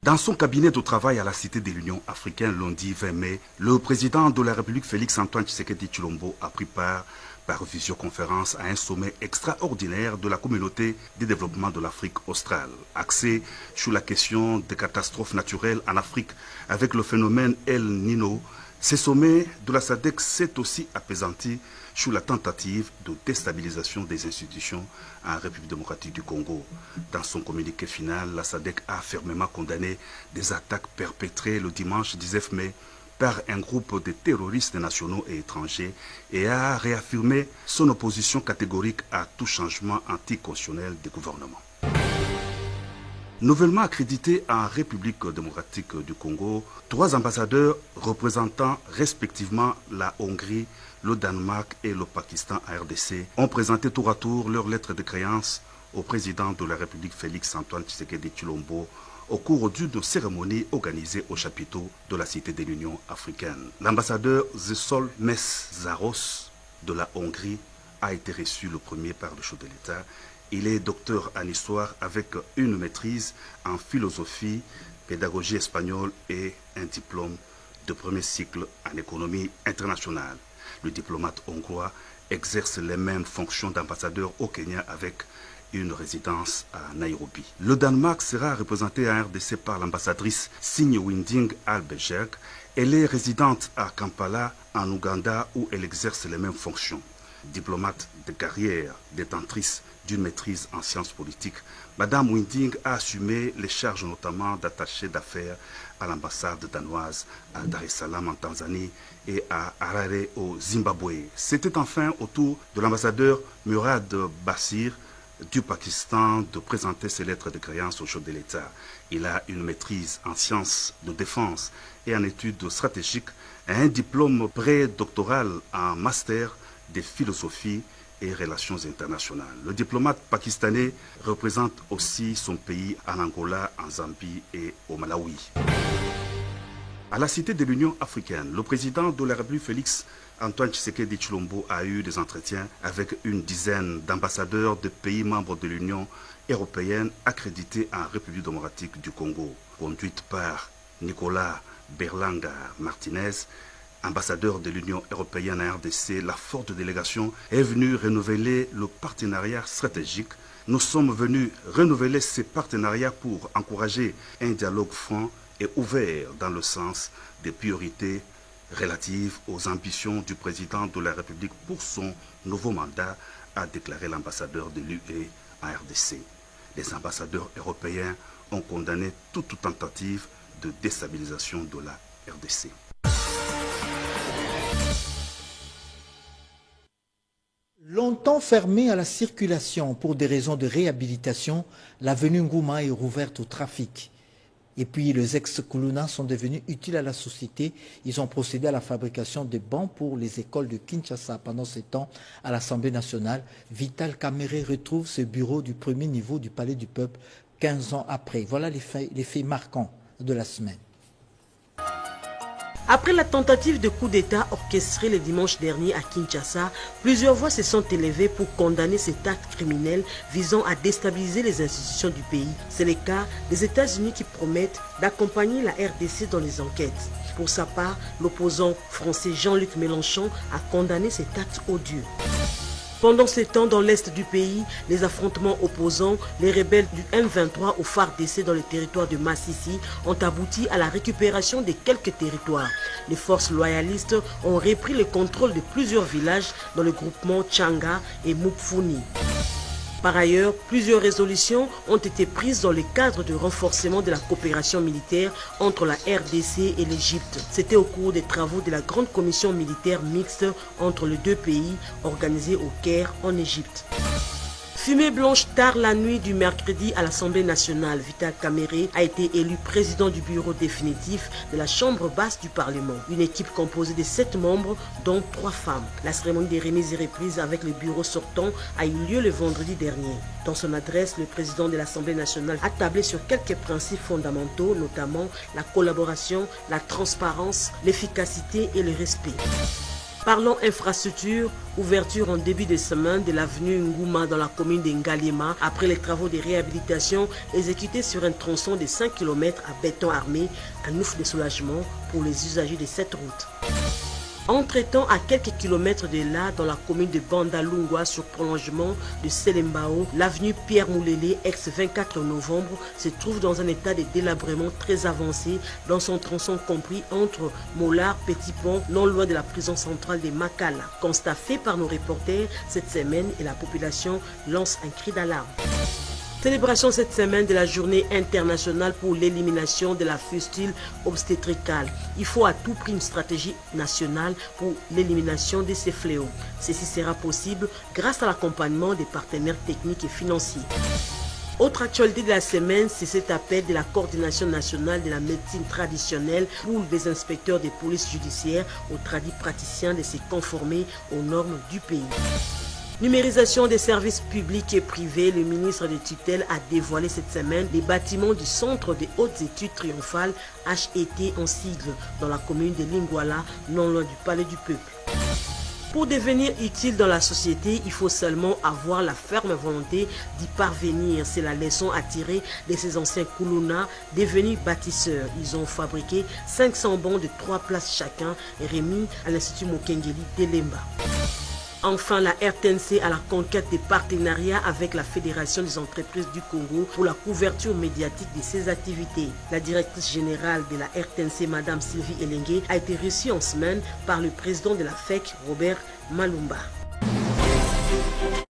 Dans son cabinet de travail à la Cité de l'Union africaine lundi 20 mai, le président de la République Félix-Antoine Tshisekedi Tshilombo a pris part par visioconférence à un sommet extraordinaire de la communauté de développement de l'Afrique australe, axé sur la question des catastrophes naturelles en Afrique avec le phénomène El Nino. Ce sommet de la SADC s'est aussi apaisanti sur la tentative de déstabilisation des institutions en République démocratique du Congo. Dans son communiqué final, la SADC a fermement condamné des attaques perpétrées le dimanche 19 mai par un groupe de terroristes nationaux et étrangers et a réaffirmé son opposition catégorique à tout changement anticonstitutionnel des gouvernements. Nouvellement accrédités en République démocratique du Congo, 3 ambassadeurs représentant respectivement la Hongrie, le Danemark et le Pakistan à RDC ont présenté tour à tour leur lettre de créance au président de la République Félix-Antoine Tshisekedi Tshilombo au cours d'une cérémonie organisée au chapiteau de la Cité de l'Union africaine. L'ambassadeur Zesol Meszaros de la Hongrie a été reçu le premier par le chef de l'État. Il est docteur en histoire avec une maîtrise en philosophie, pédagogie espagnole et un diplôme de premier cycle en économie internationale. Le diplomate hongrois exerce les mêmes fonctions d'ambassadeur au Kenya avec une résidence à Nairobi. Le Danemark sera représenté à RDC par l'ambassadrice Signe Winding Albejerg. Elle est résidente à Kampala, en Ouganda, où elle exerce les mêmes fonctions. Diplomate de carrière, détentrice d'une maîtrise en sciences politiques, Madame Winding a assumé les charges notamment d'attaché d'affaires à l'ambassade danoise à Dar es Salaam en Tanzanie et à Harare au Zimbabwe. C'était enfin au tour de l'ambassadeur Murad Bassir du Pakistan de présenter ses lettres de créance au chef de l'État. Il a une maîtrise en sciences de défense et en études stratégiques et un diplôme prédoctoral en master de philosophie et relations internationales. Le diplomate pakistanais représente aussi son pays en Angola, en Zambie et au Malawi. À la Cité de l'Union africaine, le président de la République Félix-Antoine Tshisekedi Tshilombo a eu des entretiens avec une dizaine d'ambassadeurs de pays membres de l'Union européenne accrédités en République démocratique du Congo, conduite par Nicolas Berlanga Martinez, ambassadeur de l'Union européenne à RDC. La forte délégation est venue renouveler le partenariat stratégique. Nous sommes venus renouveler ces partenariats pour encourager un dialogue franc et ouvert dans le sens des priorités relatives aux ambitions du président de la République pour son nouveau mandat, a déclaré l'ambassadeur de l'UE à RDC. Les ambassadeurs européens ont condamné toute tentative de déstabilisation de la RDC. Longtemps fermée à la circulation pour des raisons de réhabilitation, l'avenue Ngouma est rouverte au trafic. Et puis les ex-Kuluna sont devenus utiles à la société. Ils ont procédé à la fabrication de bancs pour les écoles de Kinshasa. Pendant ce temps, à l'Assemblée nationale, Vital Kamerhe retrouve ce bureau du premier niveau du Palais du Peuple 15 ans après. Voilà les faits marquants de la semaine. Après la tentative de coup d'État orchestrée le dimanche dernier à Kinshasa, plusieurs voix se sont élevées pour condamner cet acte criminel visant à déstabiliser les institutions du pays. C'est le cas des États-Unis qui promettent d'accompagner la RDC dans les enquêtes. Pour sa part, l'opposant français Jean-Luc Mélenchon a condamné cet acte odieux. Pendant ce temps, dans l'est du pays, les affrontements opposant les rebelles du M23 au FARDC dans le territoire de Massissi ont abouti à la récupération de quelques territoires. Les forces loyalistes ont repris le contrôle de plusieurs villages dans le groupement Tchanga et Mupfuni. Par ailleurs, plusieurs résolutions ont été prises dans le cadre du renforcement de la coopération militaire entre la RDC et l'Égypte. C'était au cours des travaux de la grande commission militaire mixte entre les deux pays organisée au Caire en Égypte. Fumée blanche tard la nuit du mercredi à l'Assemblée nationale, Vital Kamerhe a été élu président du bureau définitif de la Chambre basse du Parlement. Une équipe composée de 7 membres, dont 3 femmes. La cérémonie des remises et reprises avec le bureau sortant a eu lieu le vendredi dernier. Dans son adresse, le président de l'Assemblée nationale a tablé sur quelques principes fondamentaux, notamment la collaboration, la transparence, l'efficacité et le respect. Parlons infrastructure, ouverture en début de semaine de l'avenue Ngouma dans la commune de Ngalema après les travaux de réhabilitation exécutés sur un tronçon de 5 km à béton armé, un ouf de soulagement pour les usagers de cette route. Entre-temps, à quelques kilomètres de là, dans la commune de Bandalungwa, sur prolongement de Selembao, l'avenue Pierre Moulélé, ex-24 novembre, se trouve dans un état de délabrement très avancé dans son tronçon compris entre Molar, Petit Pont, non loin de la prison centrale de Makala. Constat fait par nos reporters cette semaine et la population lance un cri d'alarme. Célébration cette semaine de la journée internationale pour l'élimination de la fistule obstétricale. Il faut à tout prix une stratégie nationale pour l'élimination de ces fléaux. Ceci sera possible grâce à l'accompagnement des partenaires techniques et financiers. Autre actualité de la semaine, c'est cet appel de la Coordination nationale de la médecine traditionnelle pour les inspecteurs de police judiciaire aux praticiens de se conformer aux normes du pays. Numérisation des services publics et privés, le ministre de tutelle a dévoilé cette semaine les bâtiments du Centre des hautes études triomphales HET en sigle dans la commune de Lingwala, non loin du Palais du Peuple. Pour devenir utile dans la société, il faut seulement avoir la ferme volonté d'y parvenir. C'est la leçon à tirer de ces anciens Kuluna devenus bâtisseurs. Ils ont fabriqué 500 bancs de 3 places chacun remis à l'Institut Mokengeli d'Elemba. Enfin, la RTNC a la conquête des partenariats avec la Fédération des entreprises du Congo pour la couverture médiatique de ses activités. La directrice générale de la RTNC, Madame Sylvie Elengue, a été reçue en semaine par le président de la FEC, Robert Malumba.